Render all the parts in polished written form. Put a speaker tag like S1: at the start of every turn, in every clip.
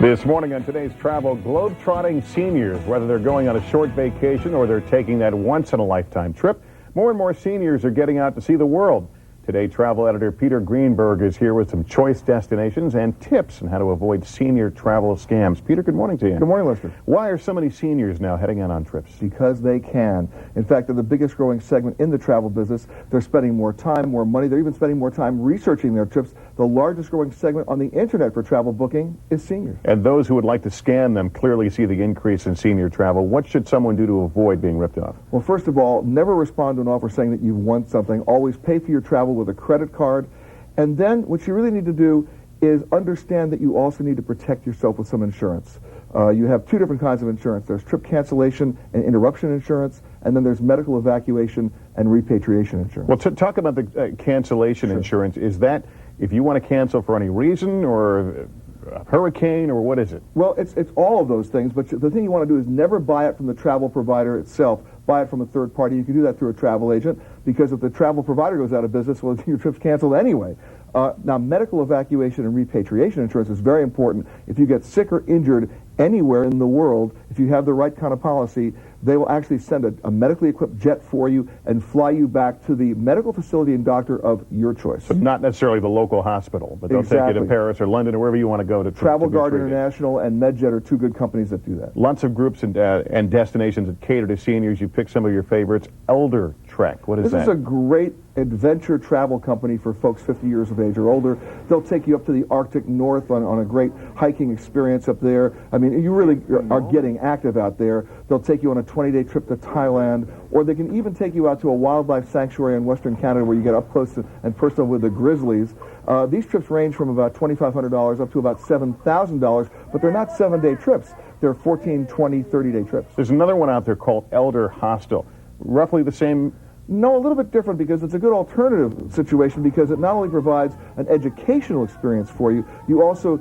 S1: This morning on today's travel, globe-trotting seniors, whether they're going on a short vacation or they're taking that once-in-a-lifetime trip, more and more seniors are getting out to see the world. Today, travel editor Peter Greenberg is here with some choice destinations and tips on how to avoid senior travel scams. Peter, good morning to you.
S2: Good morning, Lester.
S1: Why are so many seniors now heading out on trips?
S2: Because they can. In fact, they're the biggest growing segment in the travel business. They're spending more time, more money. They're even spending more time researching their trips. The largest growing segment on the internet for travel booking is seniors.
S1: And those who would like to scam them clearly see the increase in senior travel. What should someone do to avoid being ripped off?
S2: Well, first of all, never respond to an offer saying that you want something. Always pay for your travel with a credit card. And then what you really need to do is understand that you also need to protect yourself with some insurance. You have two different kinds of insurance. There's trip cancellation and interruption insurance, and then there's medical evacuation and repatriation insurance.
S1: Well, talk about the cancellation insurance. Is that if you want to cancel for any reason, or a hurricane, or what is it?
S2: Well, it's all of those things, but the thing you want to do is never buy it from the travel provider itself. Buy it from a third party. You can do that through a travel agent, because if the travel provider goes out of business, well, your trip's canceled anyway. Now, medical evacuation and repatriation insurance is very important. If you get sick or injured anywhere in the world, if you have the right kind of policy, they will actually send a medically equipped jet for you and fly you back to the medical facility and doctor of your choice.
S1: But not necessarily the local hospital, but they'll take you to Paris or London or wherever you want to go to.
S2: Travel Guard International and MedJet are two good companies that do that.
S1: Lots of groups and destinations that cater to seniors. You pick some of your favorites. ElderTreks, what is that?
S2: This is a great adventure travel company for folks 50 years of age or older. They'll take you up to the Arctic North on a great hiking experience up there. I mean, you really are getting active out there. They'll take you on a 20-day trip to Thailand, or they can even take you out to a wildlife sanctuary in Western Canada where you get up close and personal with the grizzlies. These trips range from about $2,500 up to about $7,000, but they're not 7-day trips. They're 14, 20, 30-day trips.
S1: There's another one out there called Elder Hostel. Roughly the same?
S2: No, a little bit different, because it's a good alternative situation, because it not only provides an educational experience for you, you also,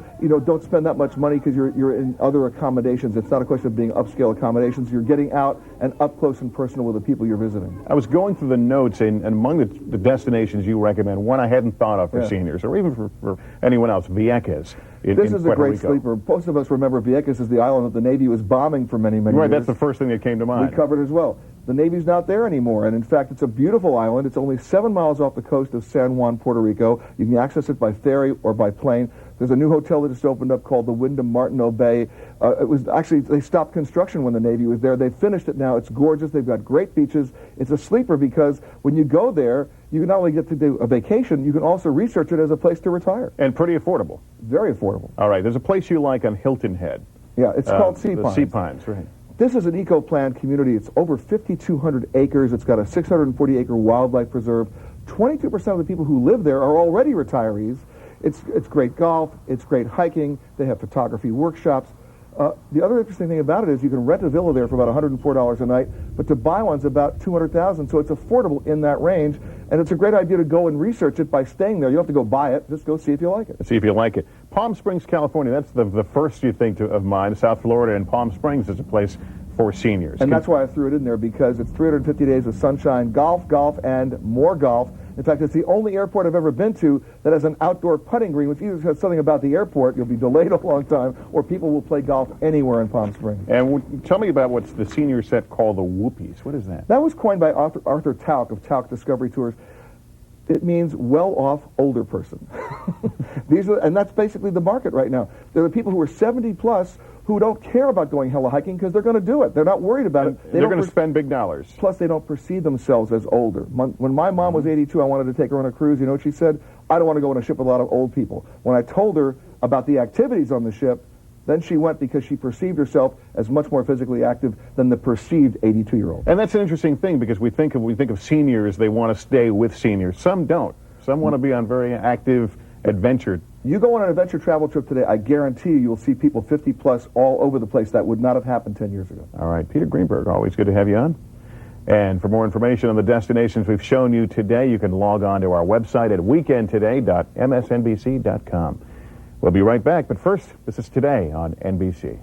S2: don't spend that much money because you're in other accommodations. It's not a question of being upscale accommodations. You're getting out and up close and personal with the people you're visiting.
S1: I was going through the notes, and among the destinations you recommend, one I hadn't thought of for seniors, or even for anyone else, Vieques.
S2: This is a great sleeper. Most of us remember Vieques as the island that the Navy was bombing for many, many years.
S1: Right, that's the first thing that came to mind.
S2: We covered as well. The Navy's not there anymore, and in fact, it's a beautiful island. It's only 7 miles off the coast of San Juan, Puerto Rico. You can access it by ferry or by plane. There's a new hotel that just opened up called the Wyndham Martineau Bay. It was actually, they stopped construction when the Navy was there. They finished it now. It's gorgeous. They've got great beaches. It's a sleeper because when you go there, you can not only get to do a vacation, you can also research it as a place to retire.
S1: And pretty affordable.
S2: Very affordable.
S1: All right, there's a place you like on Hilton Head.
S2: Yeah, it's called Sea Pines.
S1: Sea Pines, right.
S2: This is an eco-planned community. It's over 5,200 acres. It's got a 640-acre wildlife preserve. 22% of the people who live there are already retirees. It's great golf. It's great hiking. They have photography workshops. The other interesting thing about it is you can rent a villa there for about $104 a night, but to buy one's about $200,000, so it's affordable in that range. And it's a great idea to go and research it by staying there. You don't have to go buy it. Just go see if you like it.
S1: See if you like it. Palm Springs, California, that's the first you think of mine. South Florida and Palm Springs is a place for seniors.
S2: And that's why I threw it in there, because it's 350 days of sunshine, golf, and more golf. In fact, it's the only airport I've ever been to that has an outdoor putting green, which either says something about the airport, you'll be delayed a long time, or people will play golf anywhere in Palm Springs.
S1: And tell me about what's the senior set called the Whoopies. What is that?
S2: That was coined by Arthur Tauk of Tauk Discovery Tours. It means well-off older person. And that's basically the market right now. There are people who are 70 plus who don't care about going hella hiking because they're going to do it. They're not worried about it.
S1: They're going to spend big dollars.
S2: Plus, they don't perceive themselves as older. When my mom was 82, I wanted to take her on a cruise. You know what she said? I don't want to go on a ship with a lot of old people. When I told her about the activities on the ship, then she went because she perceived herself as much more physically active than the perceived 82-year-old.
S1: And that's an interesting thing, because we think of seniors, they want to stay with seniors. Some don't. Some want to be on very active adventure.
S2: You go on an adventure travel trip today, I guarantee you will see people 50 plus all over the place. That would not have happened 10 years ago.
S1: All right, Peter Greenberg, always good to have you on. And for more information on the destinations we've shown you today, you can log on to our website at weekendtoday.msnbc.com. We'll be right back, but first, this is Today on NBC.